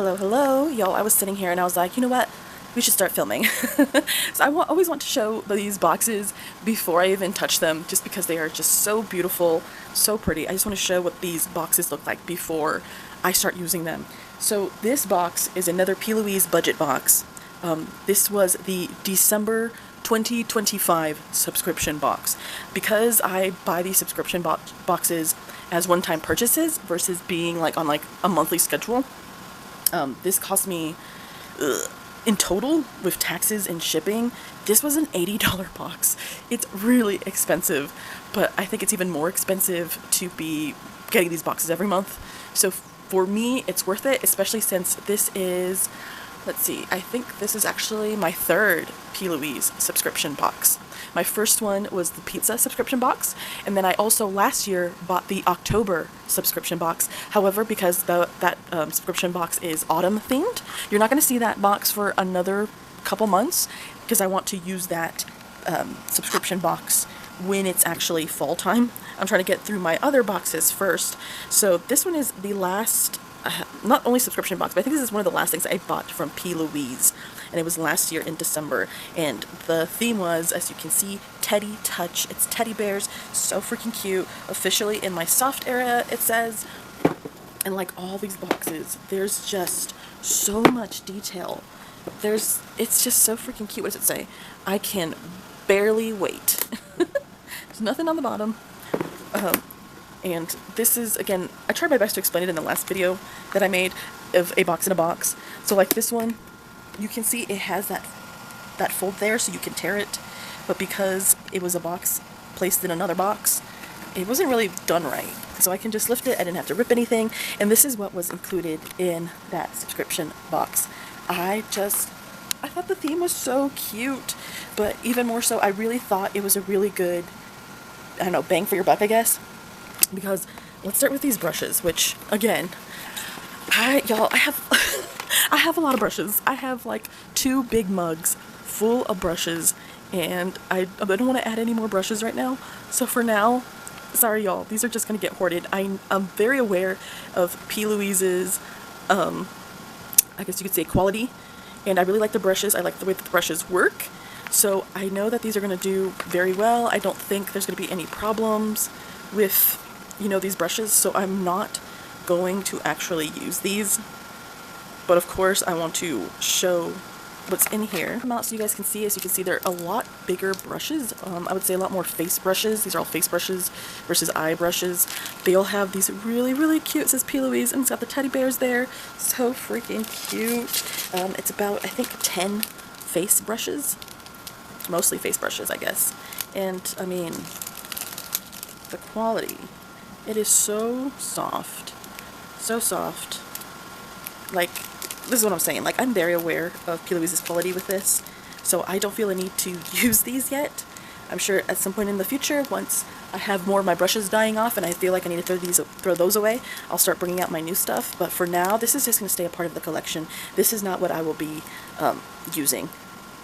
Hello, y'all. I was sitting here and I was like, you know what? We should start filming. So always want to show these boxes before I even touch them, just because they are just so beautiful, so pretty. I just want to show what these boxes look like before I start using them. So this box is another P.Louise budget box. This was the December 2025 subscription box. Because I buy these subscription boxes as one-time purchases versus being like on like a monthly schedule, this cost me, in total, with taxes and shipping, this was an $80 box. It's really expensive, but I think it's even more expensive to be getting these boxes every month. So for me, it's worth it, especially since this is, let's see, I think this is actually my third P.Louise subscription box. My first one was the pizza subscription box, and then I also last year bought the October subscription box. However, because that subscription box is autumn themed, you're not going to see that box for another couple months, because I want to use that subscription box when it's actually fall time. I'm trying to get through my other boxes first. So this one is the last, not only subscription box, but I think this is one of the last things I bought from P.Louise. And it was last year in December. And the theme was, as you can see, Teddy Touch. It's teddy bears. So freaking cute. Officially in my soft era, it says. And like all these boxes, there's just so much detail. It's just so freaking cute. What does it say? I can barely wait. There's nothing on the bottom. And this is, again, I tried my best to explain it in the last video that I made of a box in a box. So like this one, you can see it has that fold there so you can tear it, but because it was a box placed in another box, it wasn't really done right. So I can just lift it, I didn't have to rip anything, and this is what was included in that subscription box. I thought the theme was so cute, but even more so, I really thought it was a really good, I don't know, bang for your buck, I guess, because let's start with these brushes, which, again, I have a lot of brushes. I have like 2 big mugs full of brushes, and I don't want to add any more brushes right now. So for now, sorry y'all, these are just going to get hoarded. I'm very aware of P.Louise's, I guess you could say, quality, and I really like the brushes. I like the way that the brushes work. So I know that these are going to do very well. I don't think there's going to be any problems with, these brushes, so I'm not going to actually use these. But of course, I want to show what's in here. Come out so you guys can see. As you can see, they're a lot bigger brushes. I would say a lot more face brushes. These are all face brushes versus eye brushes. They all have these really, really cute, it says P.Louise, and it's got the teddy bears there. So freaking cute. It's about, I think, 10 face brushes. Mostly face brushes, I guess. And, I mean, the quality. It is so soft. So soft. Like, this is what I'm saying. Like, I'm very aware of P.Louise's quality with this, so I don't feel a need to use these yet. I'm sure at some point in the future, once I have more of my brushes dying off and I feel like I need to throw those away, I'll start bringing out my new stuff. But for now, this is just going to stay a part of the collection. This is not what I will be using.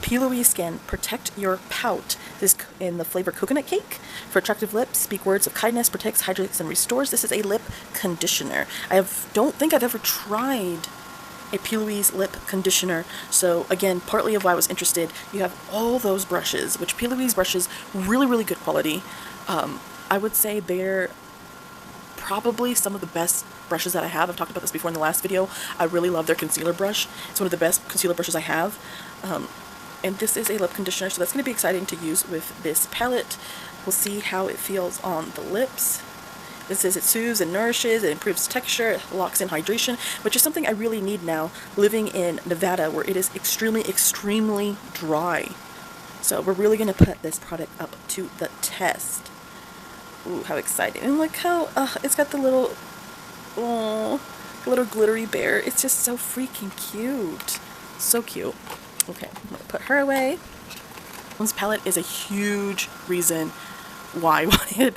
P.Louise Skin Protect Your Pout. This is in the flavor Coconut Cake. For attractive lips, speak words of kindness, protects, hydrates, and restores. This is a lip conditioner. Don't think I've ever tried a P.Louise lip conditioner. So again, partly of why I was interested, you have all those brushes, which P.Louise brushes, really, really good quality. I would say they're probably some of the best brushes that I have. I've talked about this before in the last video. I really love their concealer brush. It's one of the best concealer brushes I have. And this is a lip conditioner, so that's going to be exciting to use with this palette. We'll see how it feels on the lips. It says it soothes and nourishes, it improves texture, it locks in hydration, which is something I really need now, living in Nevada, where it is extremely, extremely dry. So we're really going to put this product up to the test. Ooh, how exciting. And look how, it's got the little glittery bear. It's just so freaking cute. So cute. Okay, I'm going to put her away. This palette is a huge reason why I wanted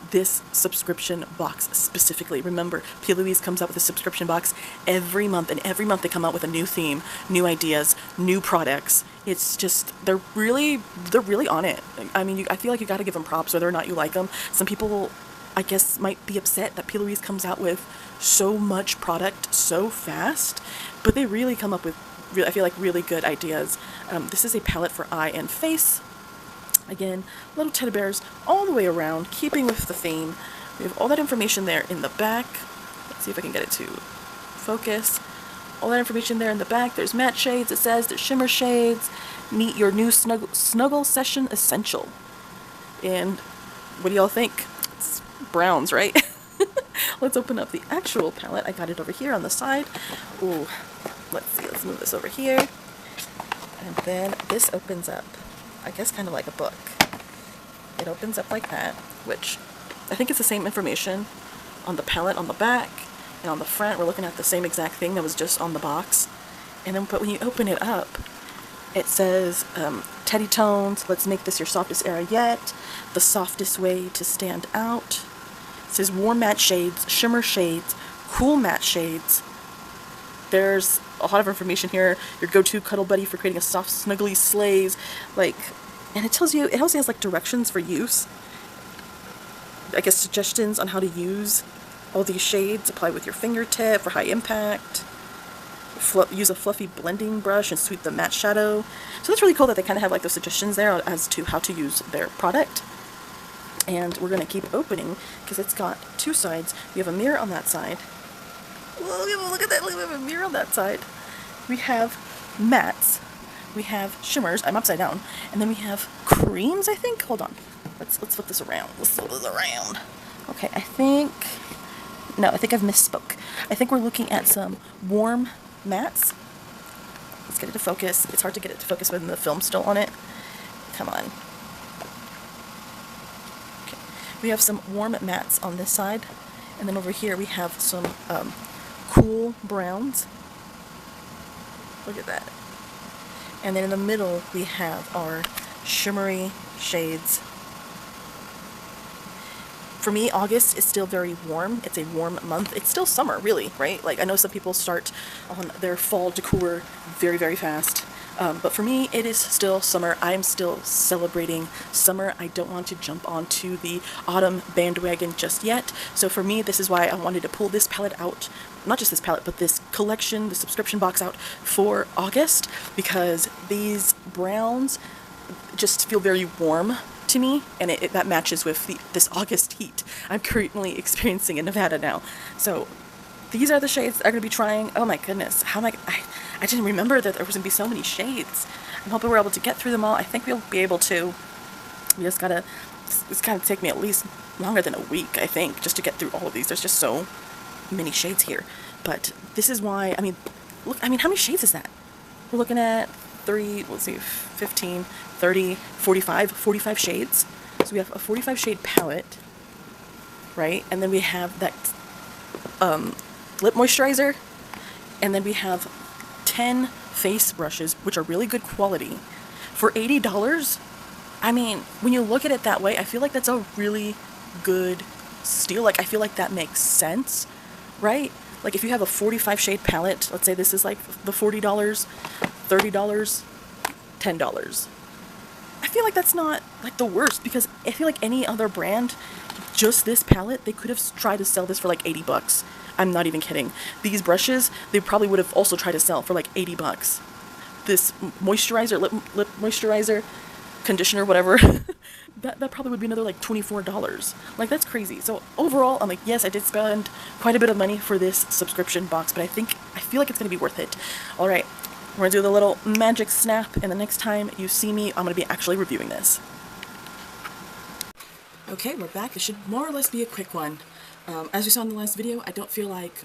this subscription box specifically. Remember, P.Louise comes out with a subscription box every month, and every month they come out with a new theme, new ideas, new products. It's just, they're really on it. I mean, I feel like you gotta give them props whether or not you like them. Some people I guess, might be upset that P.Louise comes out with so much product so fast, but they really come up with, I feel like, really good ideas. This is a palette for eye and face. Again, little teddy bears all the way around, keeping with the theme. We have all that information there in the back. Let's see if I can get it to focus. All that information there in the back. There's matte shades, it says. There's shimmer shades. Meet your new Snuggle Session Essential. And what do y'all think? It's browns, right? Let's open up the actual palette. I got it over here on the side. Ooh, let's see. Let's move this over here. And then this opens up, I guess, kind of like a book. It opens up like that, which I think it's the same information on the palette on the back, and on the front we're looking at the same exact thing that was just on the box. And then, but when you open it up, it says Teddy Tones, let's make this your softest era yet, the softest way to stand out. It says warm matte shades, shimmer shades, cool matte shades. There's a lot of information here. Your go-to cuddle buddy for creating a soft, snuggly slays. Like, and it tells you, it also has like directions for use. I guess suggestions on how to use all these shades. Apply with your fingertip for high impact. Use a fluffy blending brush and sweep the matte shadow. So that's really cool that they kind of have like those suggestions there as to how to use their product. And we're going to keep opening because it's got two sides. We have a mirror on that side. Whoa, look at that. We have a mirror on that side. We have mattes. We have shimmers. I'm upside down. And then we have creams, I think. Hold on. Let's flip this around. Let's flip this around. Okay, I think I've misspoke. I think we're looking at some warm mattes. Let's get it to focus. It's hard to get it to focus when the film's still on it. Come on. Okay. We have some warm mattes on this side. And then over here we have some cool browns. Look at that. And then in the middle we have our shimmery shades. For me, August is still very warm. It's a warm month. It's still summer, really, right? Like, I know some people start on their fall decor very, very fast. But for me, it is still summer. I'm still celebrating summer. I don't want to jump onto the autumn bandwagon just yet. So for me, this is why I wanted to pull this palette out. Not just this palette, but this collection, the subscription box out for August. Because these browns just feel very warm to me, and that matches with this August heat I'm currently experiencing in Nevada now. So these are the shades that I'm going to be trying. Oh my goodness, how am I didn't remember that there was going to be so many shades. I'm hoping we're able to get through them all. I think we'll be able to. It's gotta take me at least longer than a week, I think, just to get through all of these. There's just so many shades here. But this is why, look, how many shades is that? We're looking at 15, 30, 45 shades. So we have a 45 shade palette, right? And then we have that lip moisturizer, and then we have 10 face brushes, which are really good quality. For $80, when you look at it that way, I feel like that's a really good steal. Like, I feel like that makes sense, right? Like, if you have a 45 shade palette, let's say this is like the $40, $30, $10. I feel like that's not like the worst, because I feel like any other brand, just this palette, they could have tried to sell this for like $80. I'm not even kidding. These brushes, they probably would have also tried to sell for like $80. This moisturizer, lip moisturizer, conditioner, whatever, that probably would be another like $24. Like, that's crazy. So overall, I'm like, yes, I did spend quite a bit of money for this subscription box, but I feel like it's going to be worth it. All right. We're going to do the little magic snap, and the next time you see me, I'm going to be actually reviewing this. Okay, we're back. This should more or less be a quick one. As we saw in the last video, I don't feel like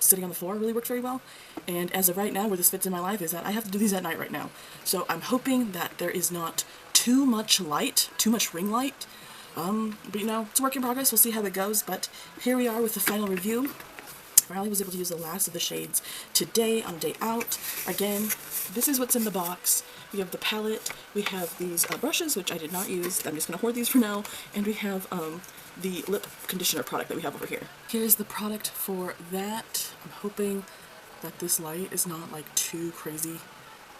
sitting on the floor really works very well. And as of right now, where this fits in my life is that I have to do these at night right now. So I'm hoping that there is not too much light, too much ring light. But you know, it's a work in progress. We'll see how it goes. But here we are with the final review. Finally was able to use the last of the shades today on day out. Again, this is what's in the box. We have the palette, we have these brushes, which I did not use. I'm just going to hoard these for now. And we have the lip conditioner product that we have over here. Here's the product for that. I'm hoping that this light is not like too crazy,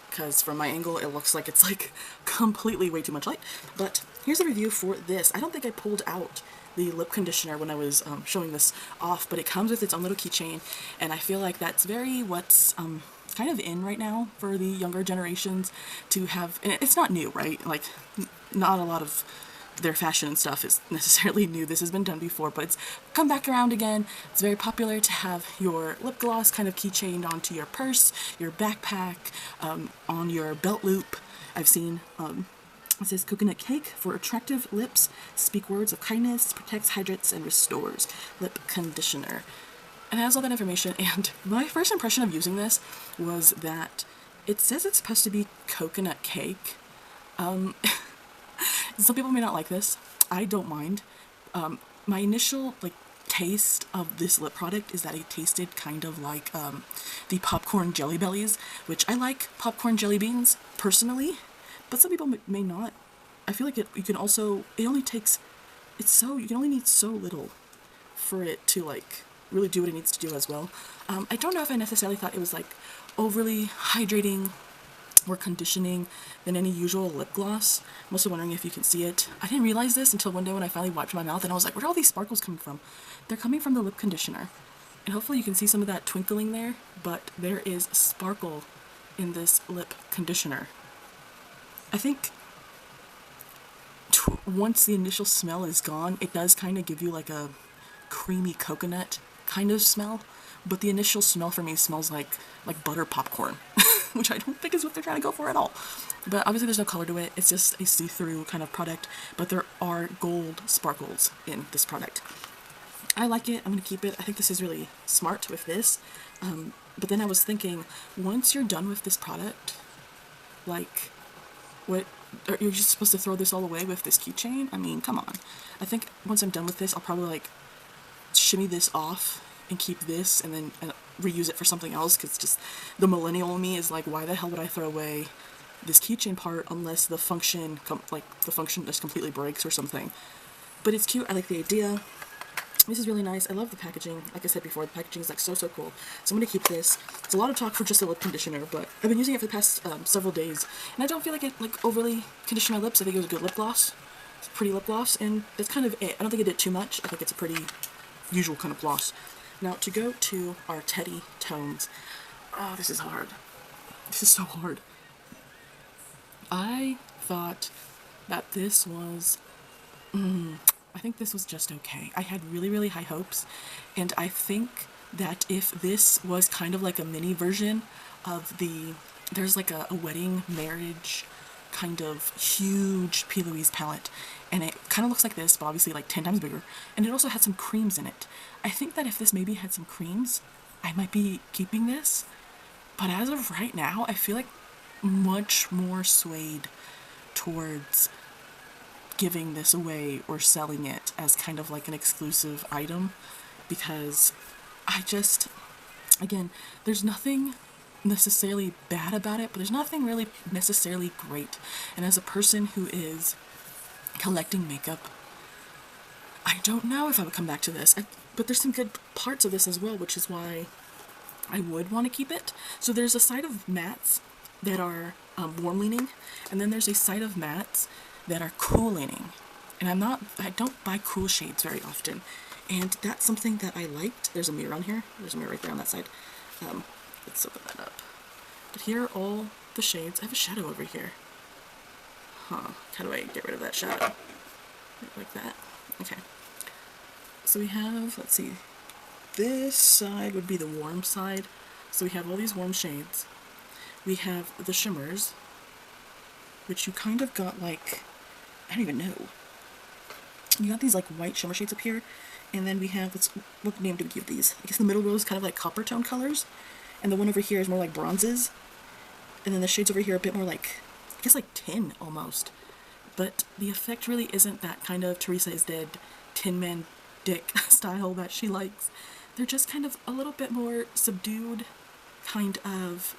because from my angle it looks like it's like completely way too much light. But here's the review for this. I don't think I pulled out the lip conditioner when I was showing this off, but it comes with its own little keychain, and I feel like that's very what's kind of in right now for the younger generations to have, and it's not new, right? Like, not a lot of their fashion and stuff is necessarily new. This has been done before, but it's come back around again. It's very popular to have your lip gloss kind of keychained onto your purse, your backpack, on your belt loop. I've seen, it says coconut cake for attractive lips, speak words of kindness, protects, hydrates, and restores. Lip conditioner. And it has all that information, and my first impression of using this was that it says it's supposed to be coconut cake. Some people may not like this. I don't mind. My initial, like, taste of this lip product is that it tasted kind of like the popcorn Jelly Bellies, which I like popcorn jelly beans personally, but some people may not. I feel like you can also, you can only need so little for it to, like, really do what it needs to do as well. I don't know if I necessarily thought it was, like, overly hydrating or conditioning than any usual lip gloss. I'm also wondering if you can see it. I didn't realize this until one day when I finally wiped my mouth and I was like, where are all these sparkles coming from? They're coming from the lip conditioner. And hopefully you can see some of that twinkling there, but there is sparkle in this lip conditioner. I think once the initial smell is gone, it does kind of give you like a creamy coconut kind of smell, but the initial smell for me smells like butter popcorn, which I don't think is what they're trying to go for at all. But obviously there's no color to it, it's just a see-through kind of product, but there are gold sparkles in this product. I like it, I'm going to keep it. I think this is really smart with this, but then I was thinking, once you're done with this product, like, what, are you just supposed to throw this all away with this keychain? I mean, come on. I think once I'm done with this, I'll probably, like, shimmy this off and keep this and then reuse it for something else, because just the millennial in me is like, why the hell would I throw away this keychain part unless the function just completely breaks or something. But it's cute, I like the idea. This is really nice. I love the packaging. Like I said before, the packaging is like so cool. So I'm going to keep this. It's a lot of talk for just a lip conditioner, but I've been using it for the past several days, and I don't feel like it like overly conditioned my lips. I think it was a good lip gloss. It's a pretty lip gloss, and that's kind of it. I don't think it did too much. I think it's a pretty usual kind of gloss. Now to go to our Teddy tones. Oh, this is hard. This is so hard. I thought that this was... I think this was just okay. I had really high hopes, and I think that if this was kind of like a mini version of there's like a wedding marriage kind of huge P.Louise palette, and it kind of looks like this, but obviously like 10 times bigger, and it also had some creams in it. I think that if this maybe had some creams, I might be keeping this, but as of right now, I feel like much more swayed towards giving this away or selling it as kind of like an exclusive item, because I just, again, there's nothing necessarily bad about it, but there's nothing really necessarily great. And as a person who is collecting makeup, I don't know if I would come back to this, but there's some good parts of this as well, which is why I would want to keep it. So there's a side of mattes that are warm leaning, and then there's a side of mattes that are cool leaning, and I don't buy cool shades very often, and that's something that I liked. There's a mirror on here. There's a mirror right there on that side. Let's open that up. But here are all the shades. I have a shadow over here. How do I get rid of that shadow? Like that. Okay. So we have, let's see, this side would be the warm side. So we have all these warm shades. We have the shimmers, which you kind of got like, I don't even know. You got these like white shimmer shades up here, and then we have, what name do we give these? I guess the middle row is kind of like copper tone colors, and the one over here is more like bronzes, and then the shades over here are a bit more like, I guess like tin almost. But the effect really isn't that kind of Teresa is Dead Tin Man Dick style that she likes. They're just kind of a little bit more subdued, kind of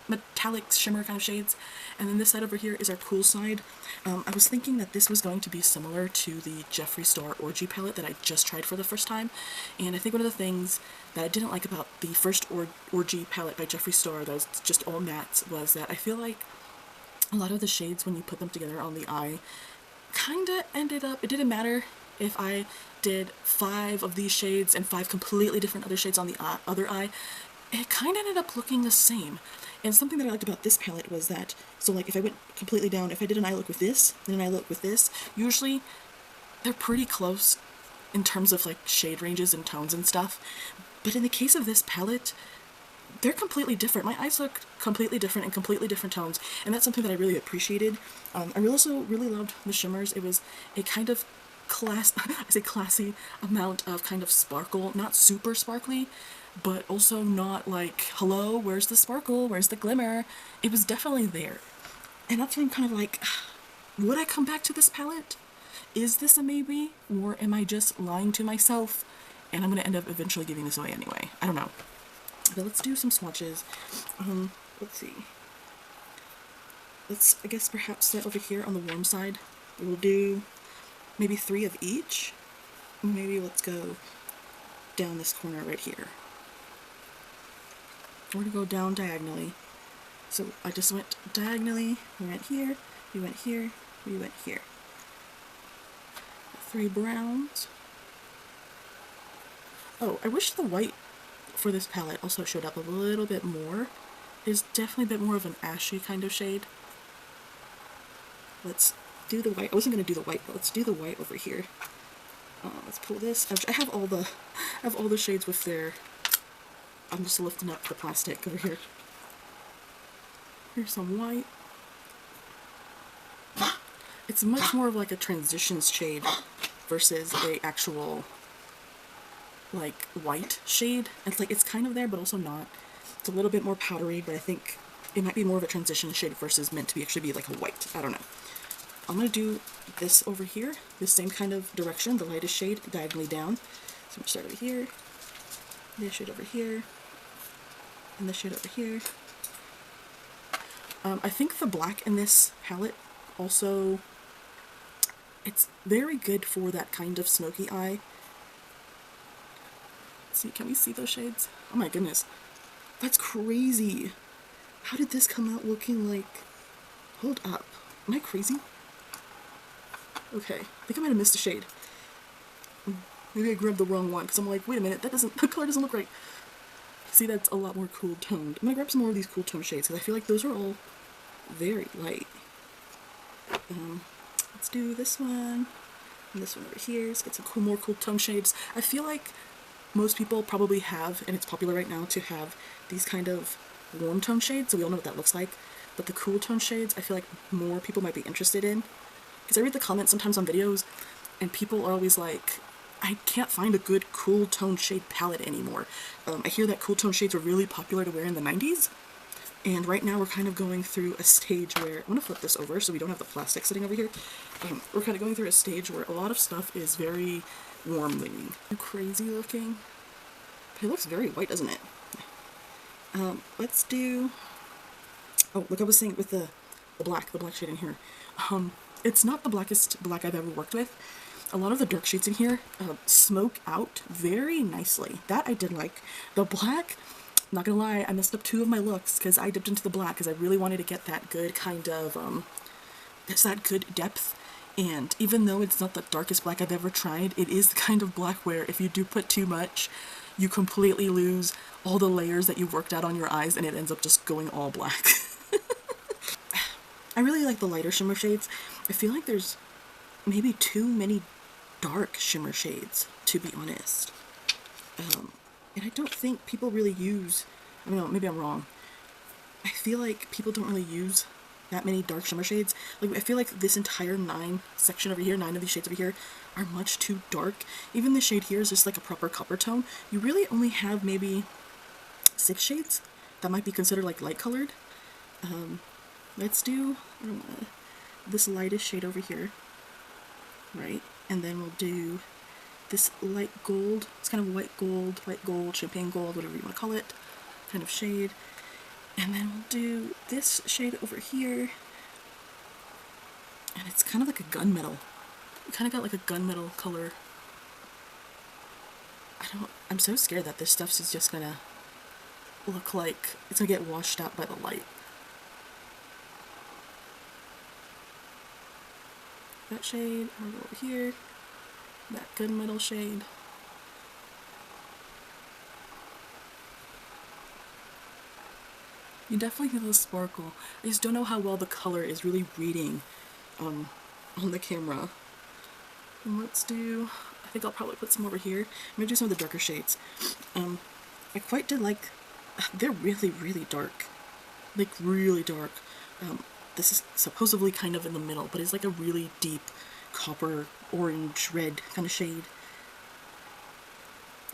metallic shimmer kind of shades. And then this side over here is our cool side. I was thinking that this was going to be similar to the Jeffree Star Orgy palette that I just tried for the first time, and I think one of the things that I didn't like about the first Orgy palette by Jeffree Star that was just all mattes was that I feel like a lot of the shades when you put them together on the eye kinda ended up, it didn't matter if I did 5 of these shades and 5 completely different other shades on the other eye, it kind of ended up looking the same. And something that I liked about this palette was that, so like if I went completely down, if I did an eye look with this, then an eye look with this, usually they're pretty close in terms of like shade ranges and tones and stuff. But in the case of this palette, they're completely different. My eyes look completely different in completely different tones, and that's something that I really appreciated. I also really loved the shimmers. It was a kind of I say classy amount of kind of sparkle, not super sparkly, but also not like, hello, where's the sparkle, where's the glimmer? It was definitely there. And that's when I'm kind of like, would I come back to this palette? Is this a maybe, or am I just lying to myself and I'm gonna end up eventually giving this away anyway? I don't know. But let's do some swatches. Let's see. Let's, I guess, perhaps start over here on the warm side. We'll do maybe 3 of each. Maybe let's go down this corner right here. We're gonna go down diagonally. So I just went diagonally, we went here, we went here, we went here. 3 browns. Oh, I wish the white for this palette also showed up a little bit more. It's definitely a bit more of an ashy kind of shade. Let's do the white. I wasn't going to do the white, but let's do the white over here. Let's pull this. I have all the shades with their... I'm just lifting up the plastic over here. Here's some white. It's much more of like a transitions shade versus a actual like white shade. It's like, it's kind of there but also not. It's a little bit more powdery, but I think it might be more of a transition shade versus meant to actually be like a white. I don't know. I'm gonna do this over here, this same kind of direction, the lightest shade diagonally down. So I'm gonna start over here, this shade over here, and this shade over here. I think the black in this palette also, it's very good for that kind of smoky eye. Let's see, can we see those shades? Oh my goodness, that's crazy. How did this come out looking like, hold up, am I crazy? Okay, I think I might have missed a shade. Maybe I grabbed the wrong one, because I'm like, wait a minute, the color doesn't look right. See, that's a lot more cool toned. I'm gonna grab some more of these cool tone shades, because I feel like those are all very light. Let's do this one, and this one over here. Let's get some more cool tone shades. I feel like most people probably have, and it's popular right now to have these kind of warm tone shades, so we all know what that looks like. But the cool tone shades, I feel like more people might be interested in. Because I read the comments sometimes on videos, and people are always like, I can't find a good cool tone shade palette anymore. I hear that cool tone shades were really popular to wear in the 90s, and right now we're kind of going through a stage where, I'm going to flip this over so we don't have the plastic sitting over here. We're kind of going through a stage where a lot of stuff is very warm leaning. Crazy looking. But it looks very white, doesn't it? Let's do, oh, like I was saying with the black shade in here. It's not the blackest black I've ever worked with. A lot of the dark shades in here smoke out very nicely. That I did like. The black, not gonna lie, I messed up 2 of my looks because I dipped into the black because I really wanted to get that good kind of, it's that good depth. And even though it's not the darkest black I've ever tried, it is the kind of black where if you do put too much, you completely lose all the layers that you've worked out on your eyes and it ends up just going all black. I really like the lighter shimmer shades. I feel like there's maybe too many dark shimmer shades, to be honest. And I don't think people really use, I don't know, maybe I'm wrong. I feel like people don't really use that many dark shimmer shades. Like, I feel like this entire 9 section over here, 9 of these shades over here, are much too dark. Even this shade here is just like a proper copper tone. You really only have maybe 6 shades that might be considered like light colored. Let's do this lightest shade over here, right? And then we'll do this light gold. It's kind of white gold, champagne gold, whatever you want to call it, kind of shade. And then we'll do this shade over here. And it's kind of like a gunmetal. It kind of got like a gunmetal color. I'm so scared that this stuff is just gonna look like it's gonna get washed out by the light. That shade, I'll go over here. That good middle shade. You definitely feel the sparkle. I just don't know how well the color is really reading on the camera. And let's do, I think I'll probably put some over here. I'm gonna do some of the darker shades. I quite did like, they're really, really dark. Like really dark. This is supposedly kind of in the middle, but it's like a really deep copper, orange, red kind of shade.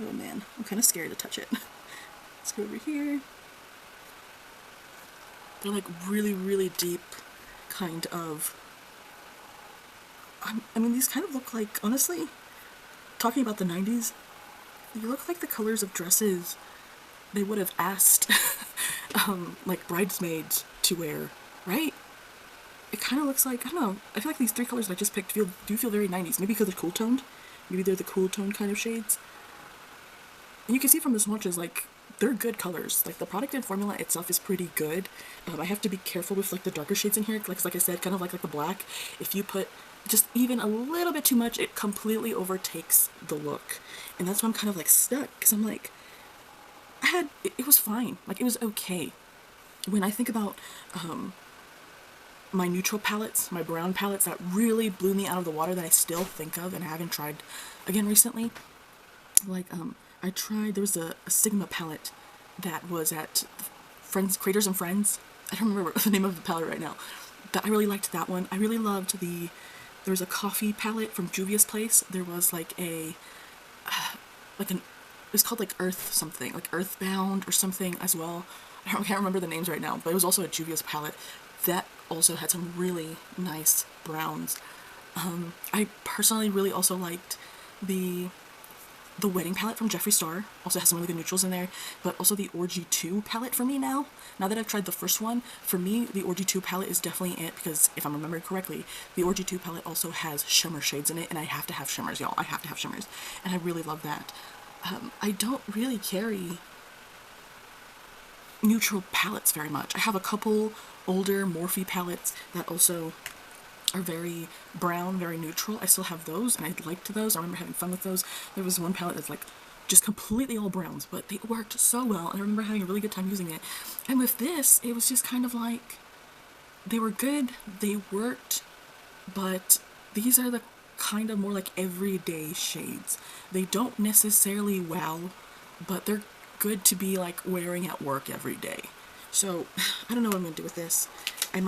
Oh man, I'm kind of scared to touch it. Let's go over here. They're like really, really deep kind of, I mean, these kind of look like, honestly, talking about the 90s, they look like the colors of dresses they would have asked like bridesmaids to wear, right? It kind of looks like, I don't know, I feel like these three colors that I just picked do feel very 90s. Maybe because they're cool toned. Maybe they're the cool toned kind of shades. And you can see from the swatches, like, they're good colors. Like, the product and formula itself is pretty good. I have to be careful with, like, the darker shades in here. Like I said, kind of like the black. If you put just even a little bit too much, it completely overtakes the look. And that's why I'm kind of, like, stuck. Because I'm like, it was fine. Like, it was okay. When I think about my neutral palettes, my brown palettes that really blew me out of the water that I still think of and haven't tried again recently, like, I tried, there was a Sigma palette that was at Creators and Friends. I don't remember the name of the palette right now, but I really liked that one. I really loved there was a coffee palette from Juvia's Place. There was like it was called like Earth something, like Earthbound or something as well. I can't remember the names right now, but it was also a Juvia's palette. That also had some really nice browns. I personally really also liked the Wedding palette from Jeffree Star. Also has some really good neutrals in there, but also the Orgy 2 palette for me now. Now that I've tried the first one, for me, the Orgy 2 palette is definitely it, because if I'm remembering correctly, the Orgy 2 palette also has shimmer shades in it, and I have to have shimmers, y'all. I have to have shimmers, and I really love that. I don't really carry neutral palettes very much. I have a couple older Morphe palettes that also are very brown, very neutral. I still have those, and I liked those. I remember having fun with those. There was one palette that's like just completely all browns, but they worked so well, and I remember having a really good time using it. And with this, it was just kind of like, they were good, they worked, but these are the kind of more like everyday shades. They don't necessarily wow, but they're good to be like wearing at work every day. So I don't know what I'm gonna do with this. I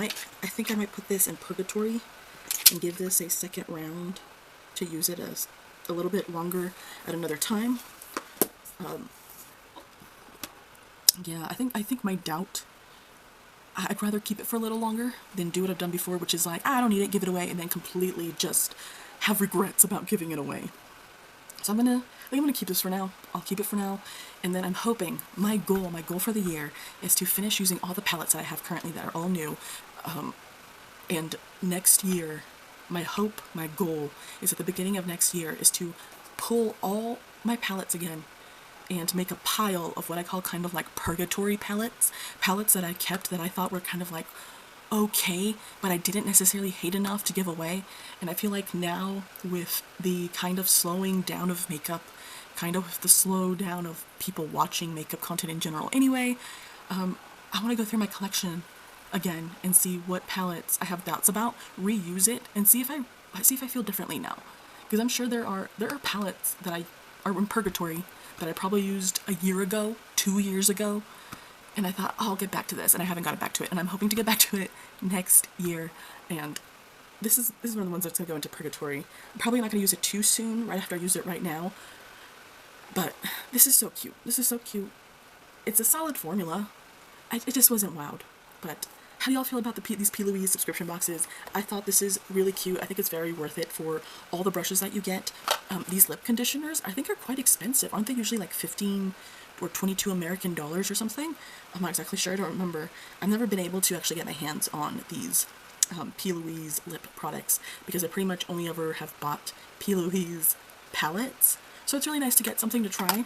think I might put this in Purgatory and give this a second round to use it as a little bit longer at another time. Yeah, I think my doubt, I'd rather keep it for a little longer than do what I've done before, which is like, I don't need it, give it away, and then completely just have regrets about giving it away. So I think I'm gonna keep this for now. I'll keep it for now, and then I'm hoping, my goal for the year is to finish using all the palettes that I have currently that are all new, and next year, my hope, my goal is at the beginning of next year is to pull all my palettes again and make a pile of what I call kind of like purgatory palettes that I kept that I thought were kind of like okay, but I didn't necessarily hate enough to give away. And I feel like now, with the kind of slowing down of makeup, kind of with the slow down of people watching makeup content in general anyway, I want to go through my collection again and see what palettes I have doubts about, reuse it, and see if I feel differently now. Because I'm sure there are palettes that are in purgatory that I probably used a year ago, 2 years ago, and I thought, oh, I'll get back to this, and I haven't gotten back to it, and I'm hoping to get back to it next year. And this is one of the ones that's gonna go into purgatory. I'm probably not gonna use it too soon, right after I use it right now. But this is so cute. This is so cute. It's a solid formula. It just wasn't wowed. But how do y'all feel about these P.Louise subscription boxes? I thought this is really cute. I think it's very worth it for all the brushes that you get. These lip conditioners, I think, are quite expensive. Aren't they usually like 15 or 22 American dollars or something? I'm not exactly sure. I don't remember. I've never been able to actually get my hands on these P.Louise lip products because I pretty much only ever have bought P.Louise palettes. So it's really nice to get something to try.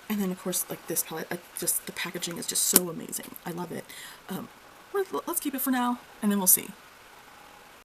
And then, of course, like this palette, the packaging is just so amazing. I love it. Let's keep it for now, and then we'll see.